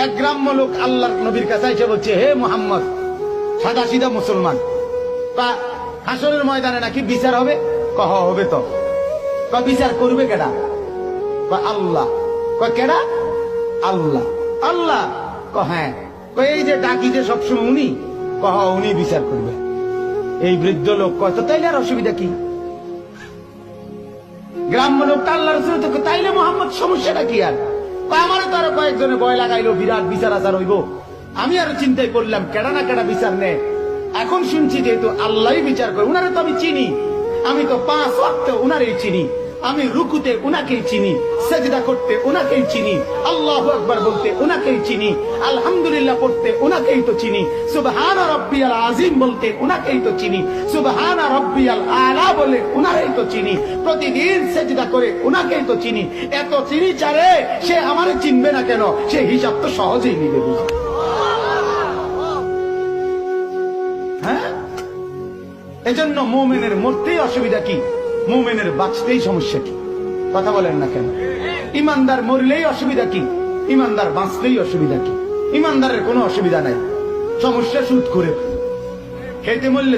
এক গ্রাম্য লোক আল্লাহর নবীর কাছে এসে বলছে, হে মুহাম্মদ, সাদা সিধা মুসলমান, হাসরের ময়দানে নাকি বিচার হবে? কহ হবে তো। বিচার করবে কেডা? আল্লাহ। কেডা? আল্লাহ। আল্লাহ? হ্যাঁ। এই যে ডাকি যে সবসময় উনি, কহ উনি বিচার করবে। এই বৃদ্ধ লোক কয়, তো তাইলে আর অসুবিধা কি? গ্রাম্য লোকটা আল্লাহ রসুল তো, তাইলে মোহাম্মদ সমস্যাটা কি? আর আমারও তো আরো কয়েকজনে ভয় লাগাইলো, বিরাট বিচার আচার হইব। আমি আরো চিন্তাই করলাম কেডা না কেডা বিচার নেয়। এখন শুনছি যেহেতু আল্লাহ বিচার করে, উনারে তো আমি চিনি, আমি তো 5 ওয়াক্ত উনারেই চিনি, আমি রুকুতে উনাকেই চিনি, সেজদা করতে উনাকেই চিনি, আল্লাহু আকবার বলতে উনাকেই চিনি, আলহামদুলিল্লাহ পড়তে উনাকেই তো চিনি, সুবহানা রাব্বিয়াল আযীম বলতে উনাকেই তো চিনি, সুবহানা রাব্বিয়াল আলা বলে উনাকেই তো চিনি, প্রতিদিন সেজদা করে উনাকেই তো চিনি। এত চিনি চারে, সে আমারে চিনবে না কেন? সে হিসাব তো সহজেই নিবে। বুঝা? হ্যাঁ, এজন্য মুমিনের মরতেই অসুবিধা কি? মুমিনের বাঁচতেই সমস্যা কি? কথা বলেন না কেন? ইমানদার মরলেই অসুবিধা কি? ইমানদার বাঁচলেই অসুবিধা কি? ইমানদারের কোনো অসুবিধা নাই, সমস্যা সুদ করে খেতে মরলে